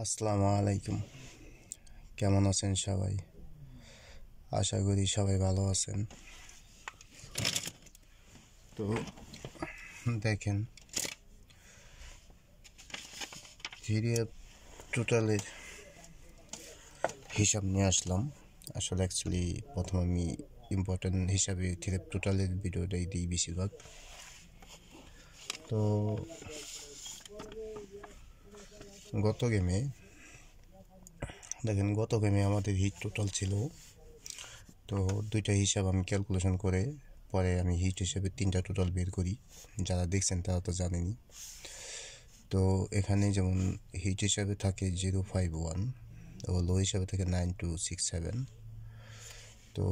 আসসালামু আলাইকুম। কেমন আছেন সবাই? আশা করি সবাই ভালো আছেন। তো দেখেন, ভিডিও টোটালের হিসাব নিয়ে আসলাম। আসলে অ্যাকচুয়ালি প্রথম আমি ইম্পর্টেন্ট হিসাবে থিরেপ টোটালের ভিডিওটাই দিই বেশিরভাগ। তো গত গেমে দেখেন, গত গেমে আমাদের হিট টোটাল ছিল, তো দুইটা হিসাব আমি ক্যালকুলেশন করে পরে আমি হিট হিসেবে 3টা টোটাল বের করি। যারা দেখছেন তারা তো জানেনই। তো এখানে যেমন হিট হিসাবে থাকে 051 ও লো হিসাবে থাকে 9267। তো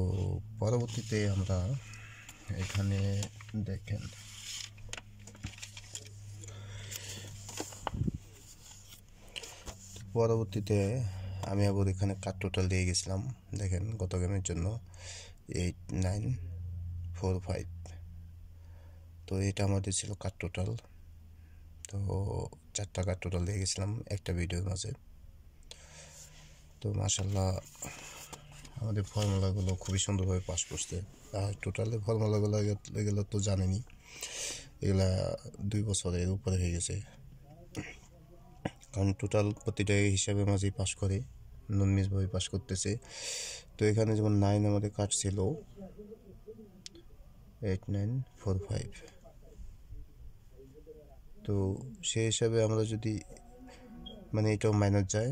পরবর্তীতে আমরা এখানে দেখেন পরবর্তীতে আমি আবার এখানে কাট টোটাল দিয়ে গেছিলাম। দেখেন গত গেমের জন্য 8945। তো এটা আমাদের ছিল কাট টোটাল। তো 4টা কাট টোটাল দিয়ে গেছিলাম একটা ভিডিওর মাঝে। তো মাশাল্লাহ আমাদের ফর্মুলাগুলো খুবই সুন্দরভাবে পাস করছে। আর টোটালি ফর্মুলাগুলো এগুলো তো জানেনি, এগুলা 2 বছরের উপরে হয়ে গেছে। কারণ টোটাল প্রতিটা হিসাবের মাঝেই পাস করে, নন মিসভাবে পাস করতেছে। তো এখানে যেমন 9 আমাদের কাট ছিল 8945। তো সেই হিসাবে আমরা যদি মানে এটাও মাইনাস যায়,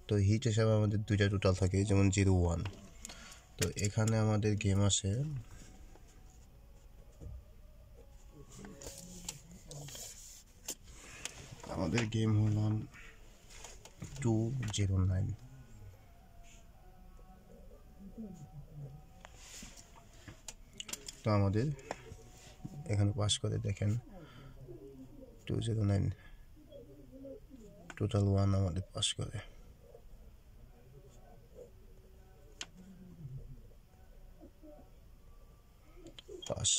তো হিট হিসাবে আমাদের 2টা টোটাল থাকে, যেমন 01। তো এখানে আমাদের গেম আসে আমাদের গেম হলো 209। তো আমাদের এখানে পাস করে দেখেন 209 টোটাল 1 আমাদের পাস করে। পাস।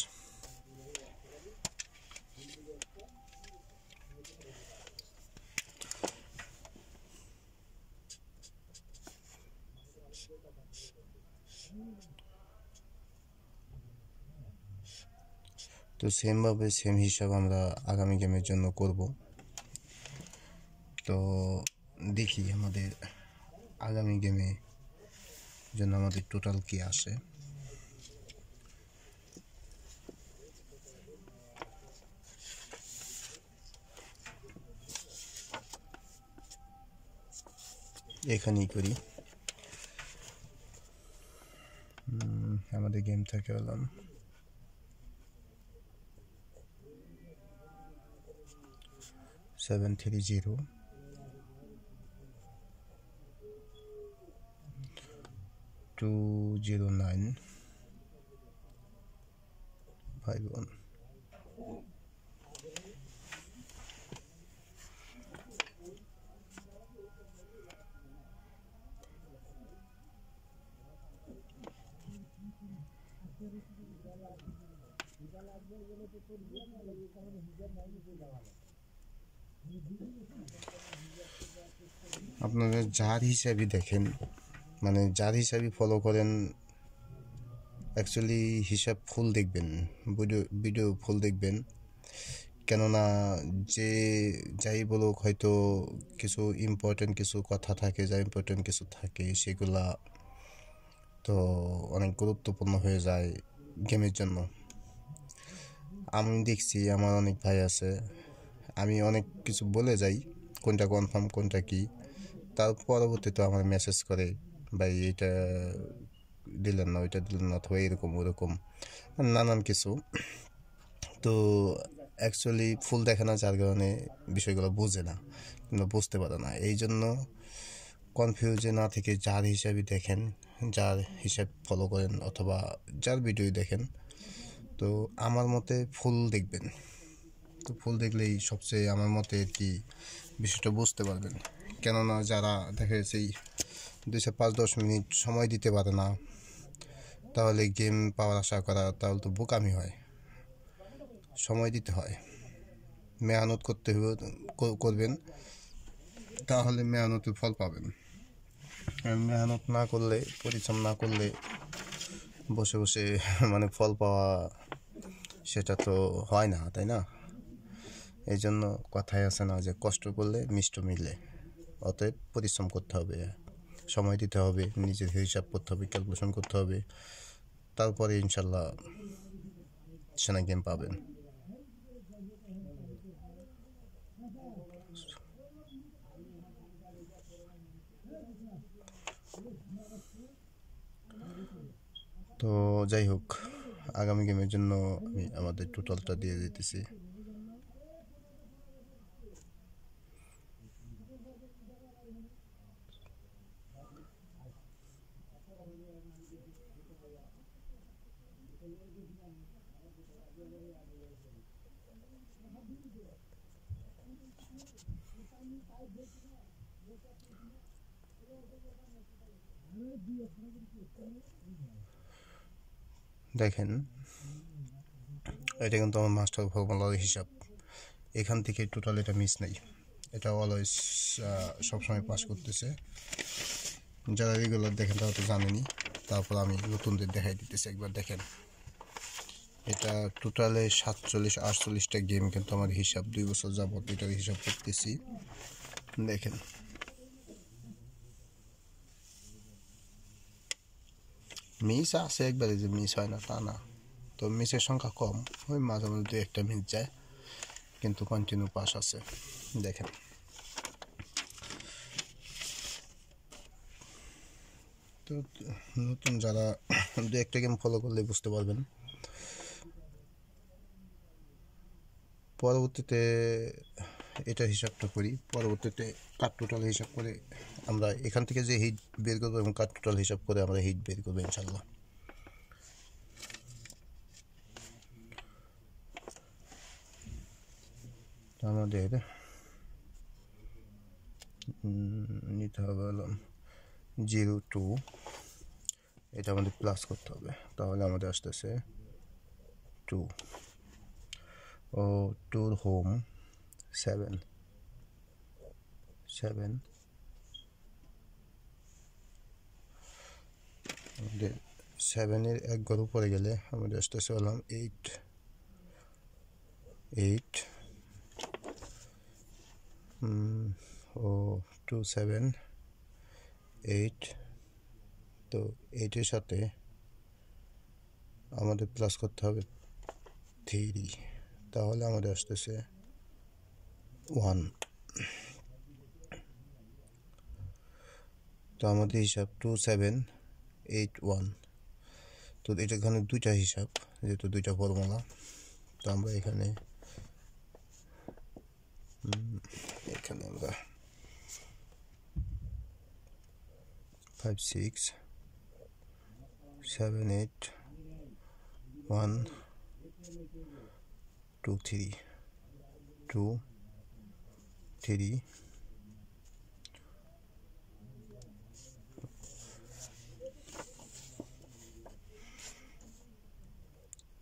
তো সেমভাবে সেম হিসাব আমরা আগামী গেমের জন্য করব। তো দেখি আমাদের আগামী গেমে জন্য আমাদের টোটাল কি আসে। এখানেই করি। আমাদের গেম থেকে হলাম 730 209 51। আপনারা যার হিসাবে দেখেন, মানে যার হিসাবে ফলো করেন, অ্যাকচুয়ালি হিসাব ফুল দেখবেন, ভিডিও ফুল দেখবেন। কেননা যে যাই বলুক, হয়তো কিছু ইম্পর্টেন্ট কিছু কথা থাকে, যা ইম্পর্টেন্ট কিছু থাকে সেগুলা তো অনেক গুরুত্বপূর্ণ হয়ে যায় গেমের জন্য। আমি দেখছি আমার অনেক ভাই আছে, আমি অনেক কিছু বলে যাই, কোনটা কনফার্ম কোনটা কি, তার পরবর্তীতে আমার মেসেজ করে, ভাই এটা দিলেন না, ওইটা দিলেন না, অথবা এরকম ওরকম নানান কিছু। তো অ্যাকচুয়ালি ফুল দেখে না, যার কারণে বিষয়গুলো বোঝে না কিংবা বুঝতে পারে না। এই জন্য কনফিউজে না থেকে যার হিসাবে দেখেন, যার হিসাব ফলো করেন অথবা যার ভিডিও দেখেন, তো আমার মতে ফুল দেখবেন। তো ফুল দেখলেই সবচেয়ে আমার মতে আর কি বিষয়টা বুঝতে পারবেন। কেননা যারা দেখা যাচ্ছে 2-5-10 মিনিট সময় দিতে পারে না, তাহলে গেম পাওয়ার আশা করা তাহলে তো বোকামি হয়। সময় দিতে হয়, মেহনত করতে হবে, করবেন। তাহলে মেহনতের ফল পাবেন। আর মেহনত না করলে, পরিশ্রম না করলে বসে বসে মানে ফল পাওয়া সেটা তো হয় না, তাই না? এই জন্য কথায় আছে না যে কষ্ট করলে মিষ্ট মিলে। অতএব পরিশ্রম করতে হবে, সময় দিতে হবে, নিজের হিসাব করতে হবে, ক্যালকুলেশন করতে হবে, তারপরে ইনশাল্লাহ সেনা গেম পাবেন। তো যাই হোক, আগামী গেমের জন্য আমি আমাদের টোটালটা দিয়ে দিতেছি। দেখেন, এটা কিন্তু আমার মাস্টার ফর্মুলার হিসাব। এখান থেকে টোটাল এটা মিস নেই, এটা অলওয়েজ সবসময় পাস করতেছে। যারা রেগুলার দেখেন তারা তো জানেনি, তারপর আমি নতুনদের দেখাই দিতেছি। একবার দেখেন, এটা টোটালে 47-48টা গেম কিন্তু আমার হিসাব, 2 বছর যাবত এটার হিসাব করতেছি। দেখেন, মিস আছে একবারে, যে মিস হয় না তা না, তো মিসের সংখ্যা কম, ওই মাঝে মাঝে 2-1টা মিস যায়, কিন্তু কন্টিনিউ পাস আছে। দেখেন, তো নতুন যারা 2-1টা গেম ফলো করলে বুঝতে পারবেন। পরবর্তীতে এটা হিসাবটা করি, পরবর্তীতে কাট টোটাল হিসাব করে আমরা এখান থেকে যে হিট বের করবো এবং কাট টোটাল হিসাব করে আমরা হিট বের করবো ইনশাল্লাহ। আমাদের নিতে হবে হলো 0-2, এটা আমাদের প্লাস করতে হবে, তাহলে আমাদের আসতেছে 2 ও 2 হোম 7 আমাদের 7-এর এক ঘর উপরে গেলে আমাদের আসতেছে হলাম 8 ও 2 7 8, তো 8-এর সাথে আমাদের প্লাস করতে হবে 3, তাহলে আমাদের আসতেছে 1। তো আমাদের হিসাব 2 7 8 1। তো এটা এখানে দুইটা হিসাব, যেহেতু দুইটা ফর্মুলা, তো আমরা এখানে আমরা 5 6 7 8 1 2 3 2 3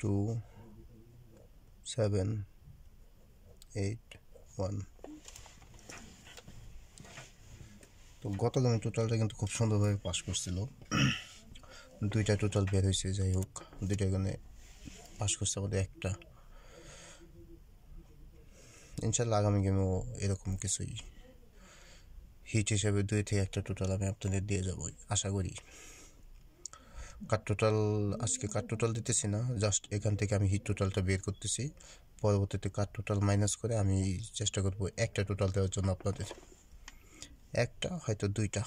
2 7 8 1। তো গত গেমে টোটালটা কিন্তু খুব সুন্দরভাবে পাস করছিল, দুইটা টোটাল বের হয়েছে। যাই হোক, দুইটা এখানে পাস করছে আমাদের একটা। ইনশাল্লাহ আগামী গেমেও এরকম কিছুই হিট হিসেবে 2 থেকে 1টা টোটাল আমি আপনাদের দিয়ে যাবো আশা করি। কাট টোটাল আজকে কাট টোটাল দিতেছি না, জাস্ট এখান থেকে আমি হিট টোটালটা বের করতেছি। পরবর্তীতে কাট টোটাল মাইনাস করে আমি চেষ্টা করবো একটা টোটাল দেওয়ার জন্য আপনাদের, একটা হয়তো 2টা,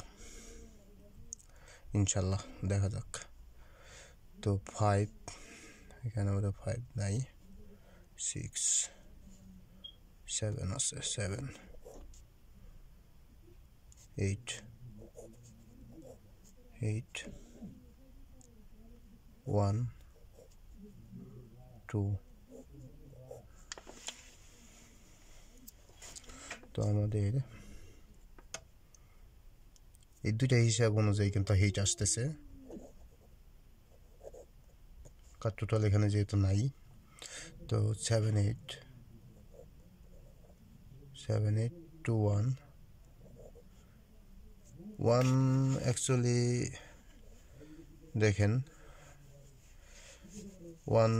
ইনশাল্লাহ দেখা যাক। তো 5, এখানে আমাদের 5 নাই, 6 7 আছে, 7 8 8 1 2। তো আমাদের এই দুইটা হিসাব অনুযায়ী কিন্তু হিট আসতেছে। কাট টোটাল এখানে যেহেতু নাই, তো 7 8 2 1 ওয়ান অ্যাকচুয়ালি দেখেন, ওয়ান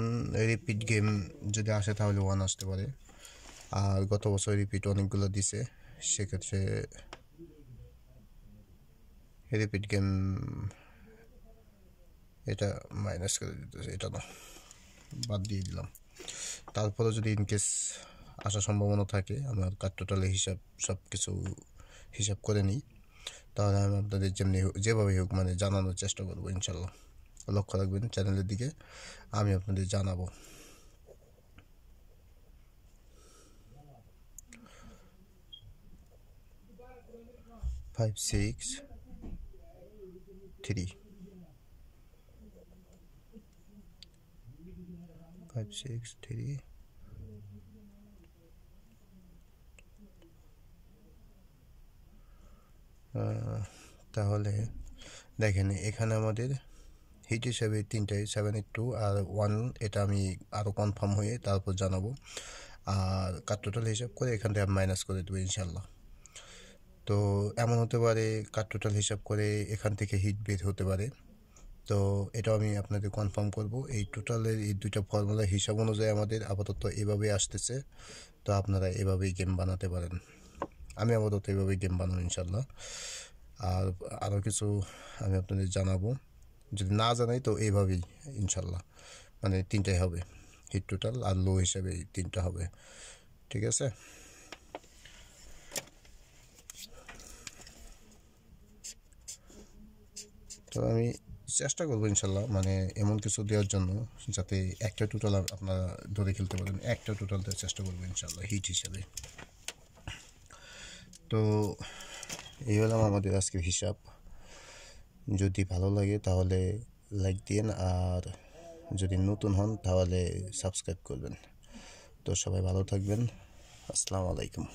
রিপিট গেম যদি আসে তাহলে ওয়ান আসতে পারে, আর গত বছর রিপিট অনেকগুলো দিছে, সেক্ষেত্রে রিপিট গেম এটা মাইনাস করে দিতেছে, এটা না, বাদ দিয়ে দিলাম। তারপরে যদি ইনকেস আসার সম্ভাবনা থাকে, আমার কার্ড টোটালে সব কিছু হিসাব করে নিই, তাহলে আমি আপনাদের যেভাবেই হোক মানে জানানোর চেষ্টা করবো ইনশাল্লাহ। লক্ষ্য রাখবেন চ্যানেলের দিকে, আমি আপনাদের জানাবো। 5 6 3 5 6 3 তাহলে দেখেন এখানে আমাদের হিট হিসাবে তিনটাই 782 আর 1, এটা আমি আরও কনফার্ম হয়ে তারপর জানাবো। আর কার টোটাল হিসাব করে এখান থেকে আমি মাইনাস করে দেবো ইনশাল্লাহ। তো এমন হতে পারে কার টোটাল হিসাব করে এখান থেকে হিট বের হতে পারে, তো এটাও আমি আপনাদের কনফার্ম করব। এই টোটালের এই দুইটা ফর্মুলা হিসাব অনুযায়ী আমাদের আপাতত এভাবেই আসতেছে, তো আপনারা এভাবেই গেম বানাতে পারেন। আমি আপাতত এভাবেই গেম বানাবো ইনশাল্লাহ। আর আরও কিছু আমি আপনাদের জানাবো, যদি না জানাই তো এইভাবেই ইনশাল্লাহ, মানে তিনটাই হবে, হিট টোটাল আর লো হিসাবে তিনটা হবে, ঠিক আছে। তো আমি চেষ্টা করবো ইনশাল্লাহ মানে এমন কিছু দেওয়ার জন্য যাতে একটা টোটাল আপনারা ধরে খেলতে পারেন, একটা টোটাল দেওয়ার চেষ্টা করবো ইনশাল্লাহ হিট হিসাবে। তো এই হলাম আমাদের আজকের হিসাব। যদি ভালো লাগে তাহলে লাইক দিন, আর যদি নতুন হন তাহলে সাবস্ক্রাইব করবেন। তো সবাই ভালো থাকবেন, আসসালামু আলাইকুম।